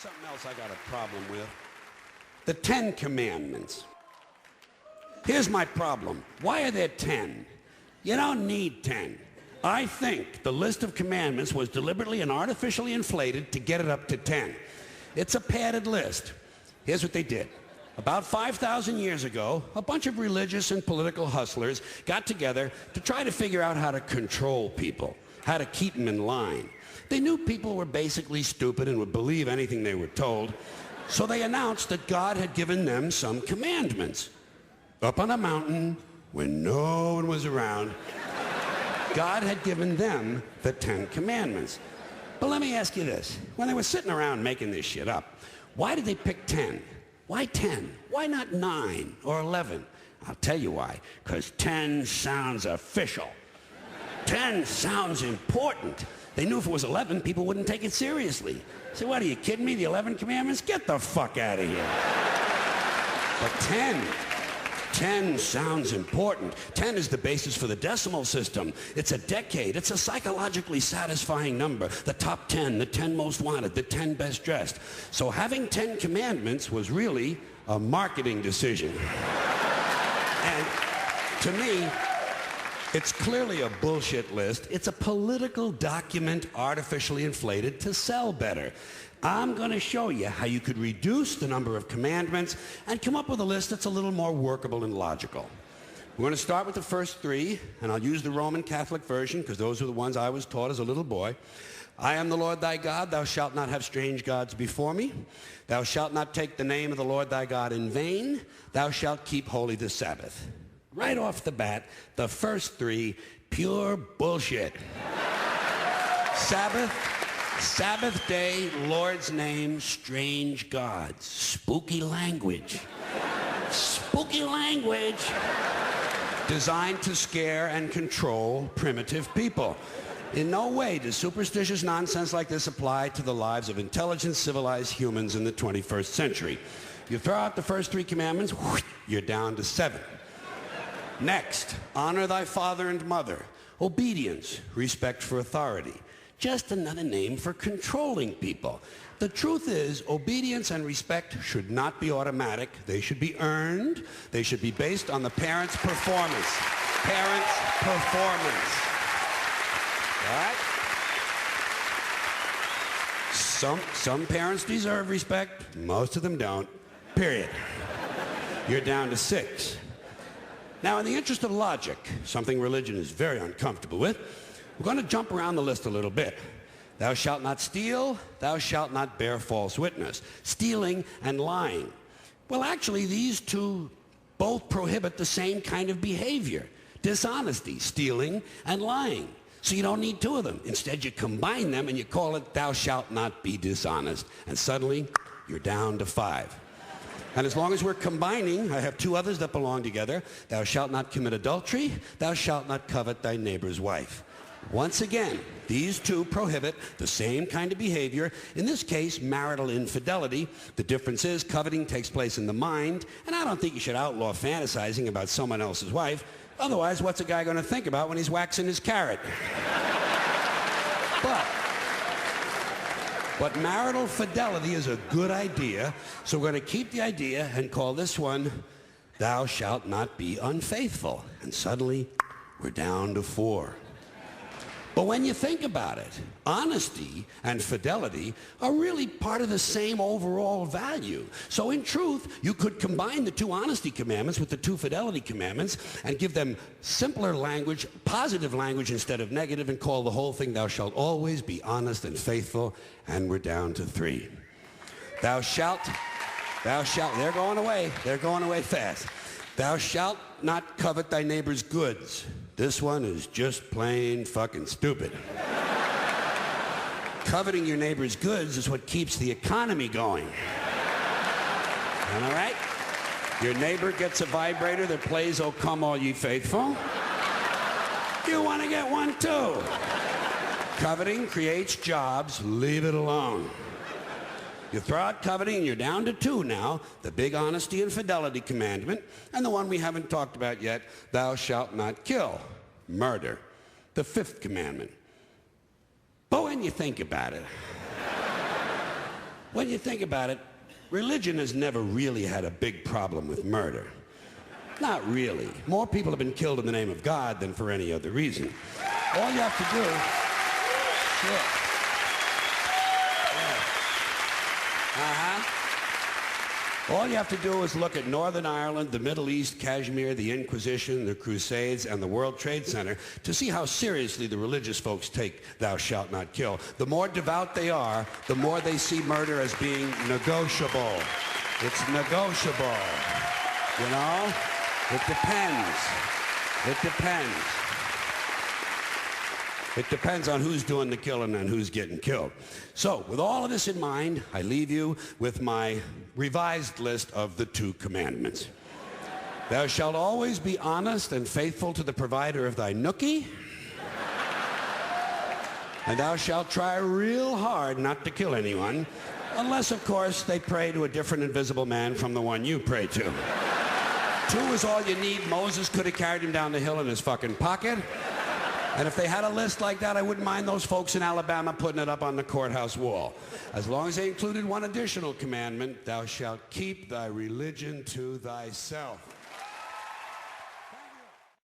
something else I got a problem with. The 10 Commandments. Here's my problem. Why are there 10? You don't need 10. I think the list of commandments was deliberately and artificially inflated to get it up to 10. It's a padded list. Here's what they did. About 5,000 years ago, a bunch of religious and political hustlers got together to try to figure out how to control people, how to keep them in line. They knew people were basically stupid and would believe anything they were told, so they announced that God had given them some commandments. Up on a mountain, when no one was around, God had given them the 10 Commandments. But let me ask you this. When they were sitting around making this shit up, why did they pick 10? Why 10? Why not 9 or 11? I'll tell you why. Because 10 sounds official. 10 sounds important. They knew if it was 11, people wouldn't take it seriously. So what, are you kidding me? The 11 Commandments? Get the fuck out of here. But 10 sounds important. 10 is the basis for the decimal system. It's a decade. It's a psychologically satisfying number. The top 10, the 10 most wanted, the 10 best dressed. So having 10 commandments was really a marketing decision. And to me, it's clearly a bullshit list. It's a political document artificially inflated to sell better. I'm going to show you how you could reduce the number of commandments and come up with a list that's a little more workable and logical. We're going to start with the first 3, and I'll use the Roman Catholic version because those are the ones I was taught as a little boy. I am the Lord thy God. Thou shalt not have strange gods before me. Thou shalt not take the name of the Lord thy God in vain. Thou shalt keep holy the Sabbath. Right off the bat, the first 3, pure bullshit. Sabbath day, Lord's name, strange gods. Spooky language. Spooky language. Designed to scare and control primitive people. In no way does superstitious nonsense like this apply to the lives of intelligent, civilized humans in the 21st century. You throw out the first 3 commandments, you're down to 7. Next, honor thy father and mother. Obedience, respect for authority. Just another name for controlling people. The truth is, obedience and respect should not be automatic. They should be earned. They should be based on the parent's performance. Parent's performance. All right? Some parents deserve respect. Most of them don't. Period. You're down to 6. Now, in the interest of logic, something religion is very uncomfortable with, we're going to jump around the list a little bit. Thou shalt not steal. Thou shalt not bear false witness. Stealing and lying. Well, actually, these two both prohibit the same kind of behavior. Dishonesty, stealing, and lying. So you don't need 2 of them. Instead, you combine them and you call it thou shalt not be dishonest. And suddenly, you're down to 5. And as long as we're combining, I have 2 others that belong together. Thou shalt not commit adultery. Thou shalt not covet thy neighbor's wife. Once again, these 2 prohibit the same kind of behavior. In this case, marital infidelity. The difference is coveting takes place in the mind, and I don't think you should outlaw fantasizing about someone else's wife. Otherwise, what's a guy going to think about when he's waxing his carrot? But marital fidelity is a good idea, so we're going to keep the idea and call this one, thou shalt not be unfaithful. And suddenly, we're down to 4. But when you think about it, honesty and fidelity are really part of the same overall value. So in truth, you could combine the 2 honesty commandments with the 2 fidelity commandments and give them simpler language, positive language instead of negative, and call the whole thing, thou shalt always be honest and faithful, and we're down to 3. Thou shalt, they're going away fast. Thou shalt not covet thy neighbor's goods. This one is just plain fucking stupid. Coveting your neighbor's goods is what keeps the economy going. Am I right? Your neighbor gets a vibrator that plays "O Come All Ye Faithful." You want to get one too. Coveting creates jobs. Leave it alone. You throw out coveting and you're down to 2 now, the big honesty and fidelity commandment, and the one we haven't talked about yet, thou shalt not kill, murder, the 5th commandment. But when you think about it, when you think about it, religion has never really had a big problem with murder. Not really. More people have been killed in the name of God than for any other reason. All you have to do... Sure. All you have to do is look at Northern Ireland, the Middle East, Kashmir, the Inquisition, the Crusades, and the World Trade Center to see how seriously the religious folks take thou shalt not kill. The more devout they are, the more they see murder as being negotiable. It's negotiable. You know? It depends. It depends. It depends on who's doing the killing and who's getting killed. So, with all of this in mind, I leave you with my revised list of the 2 commandments. Thou shalt always be honest and faithful to the provider of thy nookie. And thou shalt try real hard not to kill anyone, unless, of course, they pray to a different invisible man from the one you pray to. 2 is all you need. Moses could have carried him down the hill in his fucking pocket. And if they had a list like that, I wouldn't mind those folks in Alabama putting it up on the courthouse wall. As long as they included one additional commandment, thou shalt keep thy religion to thyself.